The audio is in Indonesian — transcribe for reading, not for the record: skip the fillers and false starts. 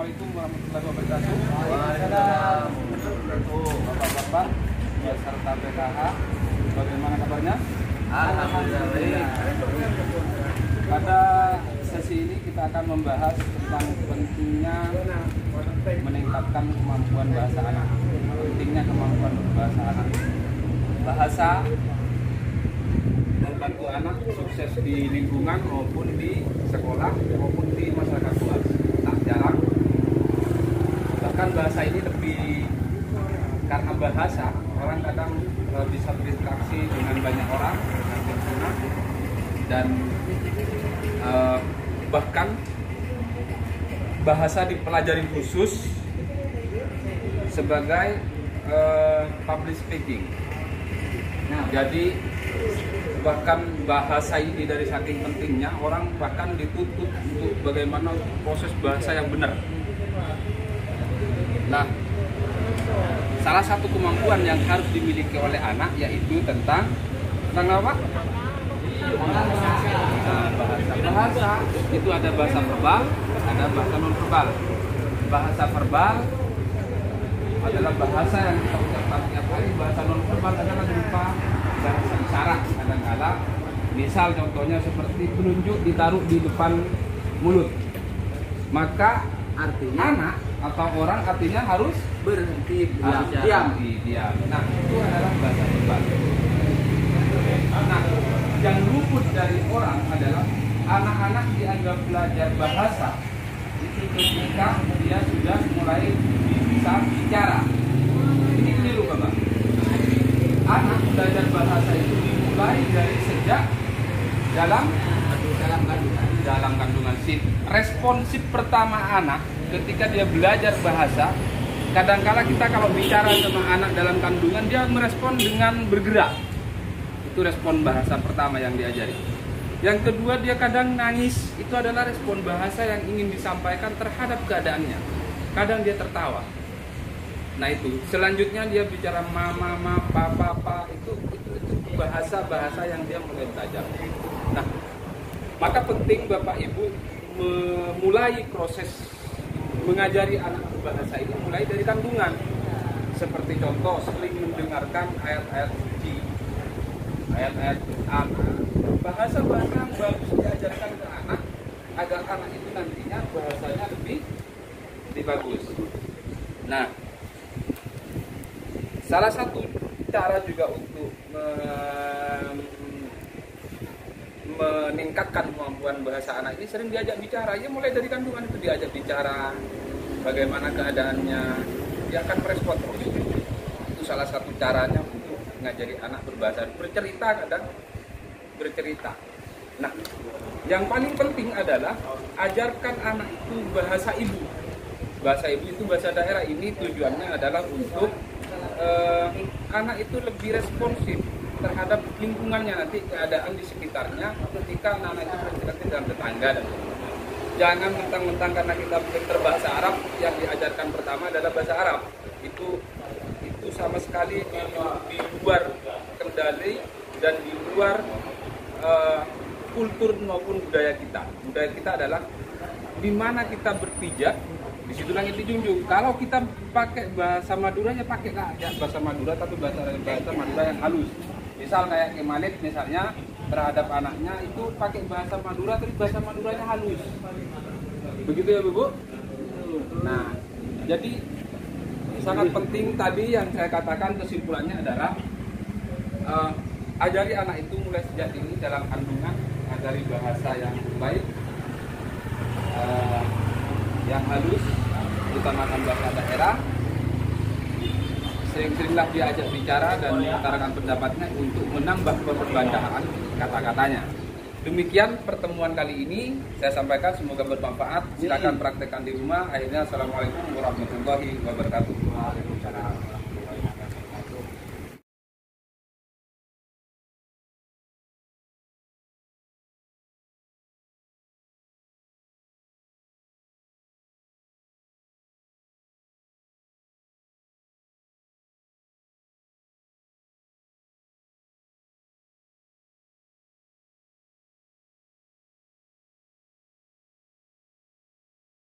Assalamualaikum warahmatullahi wabarakatuh. Waalaikumsalam Bapak-bapak beserta PKH, bagaimana kabarnya? Alhamdulillah baik. Pada sesi ini kita akan membahas tentang pentingnya meningkatkan kemampuan bahasa anak. Pentingnya kemampuan bahasa anak. Bahasa membantu anak sukses di lingkungan maupun di sekolah maupun di masyarakat luas. Tak jarang, bahkan bahasa ini lebih, karena bahasa orang kadang bisa berinteraksi dengan banyak orang, dengan pengguna, dan bahkan bahasa dipelajari khusus sebagai public speaking. Nah, jadi bahkan bahasa ini dari saking pentingnya orang bahkan dituntut untuk bagaimana proses bahasa yang benar. Nah, salah satu kemampuan yang harus dimiliki oleh anak yaitu tentang apa? Nah, bahasa itu ada bahasa verbal, ada bahasa non verbal. Bahasa verbal adalah bahasa yang kita ucapkan tiap hari. Bahasa non verbal adalah berupa bahasa isyarat. Kadang-kala misal contohnya seperti penunjuk ditaruh di depan mulut, maka artinya anak atau orang artinya harus Berhenti diam. Nah, itu adalah bahasa verbal. Nah, yang luput dari orang adalah anak-anak dianggap belajar bahasa itu ketika dia sudah mulai bisa bicara. Ini keliru, Bapak. Anak belajar bahasa itu dimulai dari sejak dalam kandungan. Responsif pertama anak ketika dia belajar bahasa, kadangkala kita kalau bicara sama anak dalam kandungan, dia merespon dengan bergerak. Itu respon bahasa pertama yang diajari. Yang kedua, dia kadang nangis. Itu adalah respon bahasa yang ingin disampaikan terhadap keadaannya. Kadang dia tertawa. Nah, itu selanjutnya dia bicara mama, papa, itu bahasa-bahasa yang dia mulai belajar. Nah, maka penting Bapak Ibu memulai proses mengajari anak berbahasa ini mulai dari kandungan. Seperti contoh, sering mendengarkan ayat-ayat suci, ayat-ayat Quran, bahasa-bahasa yang bagus diajarkan ke anak agar anak itu nantinya bahasanya lebih bagus. Nah, salah satu cara juga untuk meningkatkan kemampuan bahasa anak ini sering diajak bicara. Ya, mulai dari kandungan itu diajak bicara, bagaimana keadaannya, dia akan merespon terus. Itu salah satu caranya untuk mengajari anak berbahasa. Bercerita. Nah, yang paling penting adalah ajarkan anak itu bahasa ibu. Bahasa ibu itu bahasa daerah. Ini tujuannya adalah untuk anak itu lebih responsif terhadap lingkungannya, nanti keadaan di sekitarnya ketika anak itu berinteraksi dengan tetangga. Jangan mentang-mentang karena kita pintar bahasa Arab, yang diajarkan pertama adalah bahasa Arab. Itu sama sekali di luar kendali dan di luar kultur maupun budaya kita. Budaya kita adalah di mana kita berpijak, di situ langit dijunjung. Kalau kita pakai bahasa Madura, ya pakailah bahasa Madura, tapi bahasa Madura yang halus. Misal kayak Kemalit misalnya terhadap anaknya itu pakai bahasa Madura, tapi bahasa Maduranya halus. Begitu ya, Bu? Nah, jadi sangat penting tadi yang saya katakan, kesimpulannya adalah ajari anak itu mulai sejak dini dalam kandungan, ajari bahasa yang baik, yang halus, utamakan bahasa daerah. Sering-seringlah dia ajak bicara dan mengutarakan pendapatnya untuk menambah perbandaan kata-katanya. Demikian pertemuan kali ini saya sampaikan, semoga bermanfaat. Silakan praktekkan di rumah. Akhirnya, assalamualaikum warahmatullahi wabarakatuh. Waalaikumsalam.